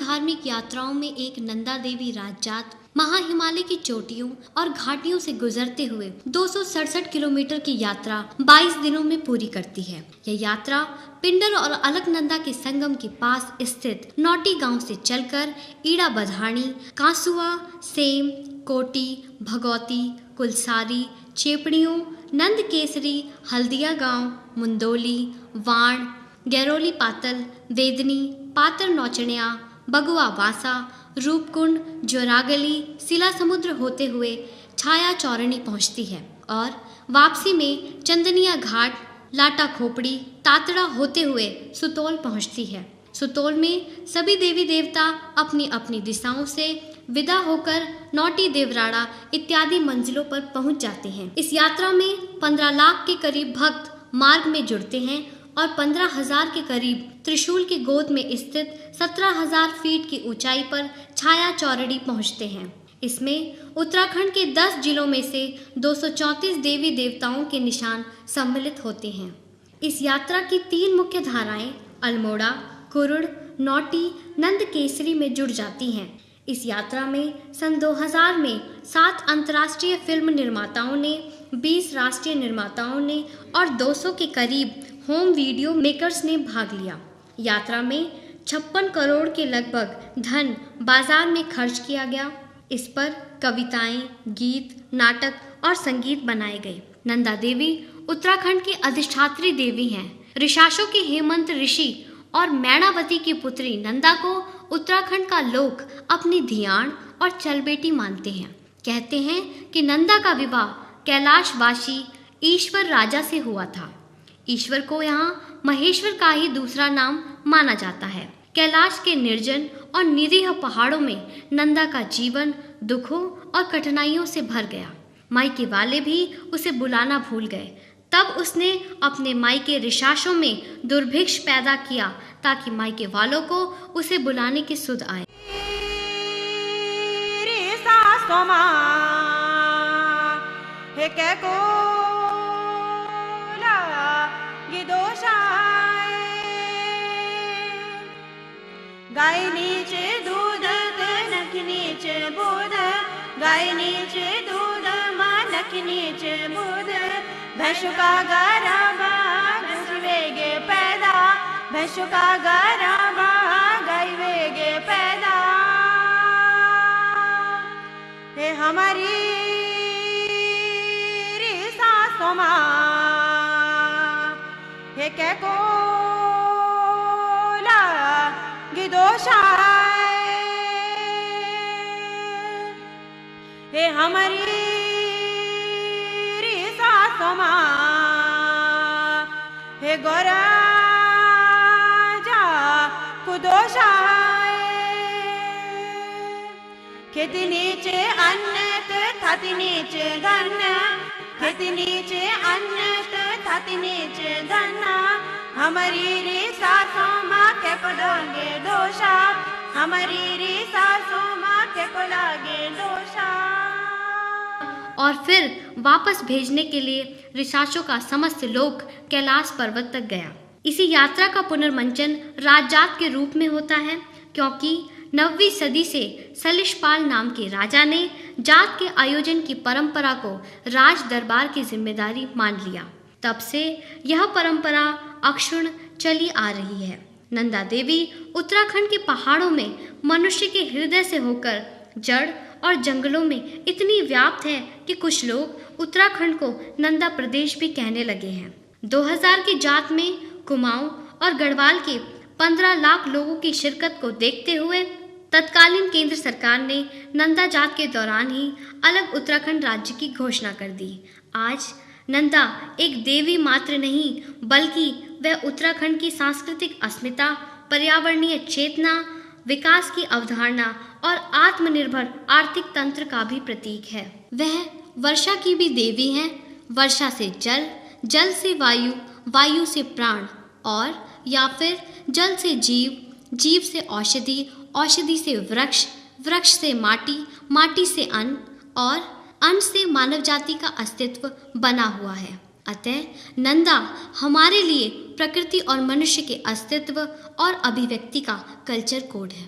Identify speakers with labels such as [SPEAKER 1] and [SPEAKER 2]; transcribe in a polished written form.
[SPEAKER 1] धार्मिक यात्राओं में एक नंदा देवी राजजात महाहिमालय की चोटियों और घाटियों से गुजरते हुए 267 किलोमीटर की यात्रा 22 दिनों में पूरी करती है। यह यात्रा पिंडर और अलकनंदा के संगम के पास स्थित नौटी गांव से चलकर ईड़ा बधानी, कांसुआ, सेम, कोटी, भगौती, कुलसारी, चेपड़ियों, नंद केसरी, हल्दिया गांव, मुंदोली, वाण, गैरोली पातल, वेदनी, पातर नौचनिया, बगुआ वासा, रूपकुंड, जोरागली, सिला समुद्र होते हुए छाया चौरनी पहुंचती है और वापसी में चंदनिया घाट, लाटा खोपड़ी, तातड़ा होते हुए सुतोल पहुंचती है। सुतोल में सभी देवी देवता अपनी अपनी दिशाओं से विदा होकर नौटी, देवराड़ा इत्यादि मंजिलों पर पहुंच जाते हैं। इस यात्रा में 15 लाख के करीब भक्त मार्ग में जुड़ते हैं और 15,000 के करीब त्रिशूल की गोद में स्थित 17,000 फीट की ऊंचाई पर छाया चौरड़ी पहुंचते हैं। इसमें उत्तराखंड के 10 जिलों में से 234 देवी देवताओं के निशान सम्मिलित होते हैं। इस यात्रा की 3 मुख्य धाराएं अल्मोड़ा, कुरुड़, नौटी, नंद केसरी में जुड़ जाती हैं। इस यात्रा में सन 2000 में 7 अंतर्राष्ट्रीय फिल्म निर्माताओं ने, 20 राष्ट्रीय निर्माताओं ने और 200 के करीब होम वीडियो मेकर्स ने भाग लिया। यात्रा में 56 करोड़ के लगभग धन बाजार में खर्च किया गया। इस पर कविताएं, गीत, नाटक और संगीत बनाए गए। नंदा देवी उत्तराखंड की अधिष्ठात्री देवी हैं। ऋषाशों के हेमंत ऋषि और मैणावती की पुत्री नंदा को उत्तराखंड का लोक अपनी धियान और चलबेटी मानते हैं। कहते हैं कि नंदा का विवाह कैलाशवासी ईश्वर राजा से हुआ था। ईश्वर को यहाँ महेश्वर का ही दूसरा नाम माना जाता है। कैलाश के निर्जन और निरीह पहाड़ों में नंदा का जीवन दुखों और कठिनाइयों से भर गया। मायके वाले भी उसे बुलाना भूल गए। तब उसने अपने मायके ऋषाशों में दुर्भिक्ष पैदा किया ताकि मायके वालों को उसे बुलाने की सुध आए।
[SPEAKER 2] गाय नीचे दूध, नख नीचे दूध, गाय नीचे दूध, नख नीचे दूध, भैंसों का गराबा भैंस वेगे पैदा, भैंसों का गराबा गाय वेगे पैदा। हे हमारी सासों माँ, हे क्या को हे हमारी सासों माँ, हे गोरा जा कुदोषा। खेती नीचे अन्न थाती नीचे धन, खेती नीचे अन्न थाती नीचे धन, हमारी री सासों माँ के को लागे दोषा, हमारी री सासों माँ के को लागे दोषा।
[SPEAKER 1] और फिर वापस भेजने के लिए ऋषाशों का समस्त लोक कैलाश पर्वत तक गया। इसी यात्रा का पुनर्मंचन राजजात के रूप में होता है, क्योंकि 9वीं सदी से सलिशपाल नाम के राजा ने जात के आयोजन की परंपरा को राज दरबार की जिम्मेदारी मान लिया। तब से यह परंपरा अक्षुण्ण चली आ रही है। नंदा देवी उत्तराखंड के पहाड़ों में मनुष्य के हृदय से होकर जड़ और जंगलों में इतनी व्याप्त है कि कुछ लोग उत्तराखंड को नंदा प्रदेश भी कहने लगे हैं। 2000 की जात में कुमाऊं और गढ़वाल के 15 लाख लोगों की शिरकत को देखते हुए तत्कालीन केंद्र सरकार ने नंदा जात के दौरान ही अलग उत्तराखंड राज्य की घोषणा कर दी। आज नंदा एक देवी मात्र नहीं, बल्कि वह उत्तराखंड की सांस्कृतिक अस्मिता, पर्यावरणीय चेतना, विकास की अवधारणा और आत्मनिर्भर आर्थिक तंत्र का भी प्रतीक है। वह वर्षा की भी देवी हैं। वर्षा से जल, जल से वायु, वायु से प्राण, और या फिर जल से जीव, जीव से औषधि, औषधि से वृक्ष, वृक्ष से माटी, माटी से अन्न और अन्न से मानव जाति का अस्तित्व बना हुआ है। अतः नंदा हमारे लिए प्रकृति और मनुष्य के अस्तित्व और अभिव्यक्ति का कल्चर कोड है।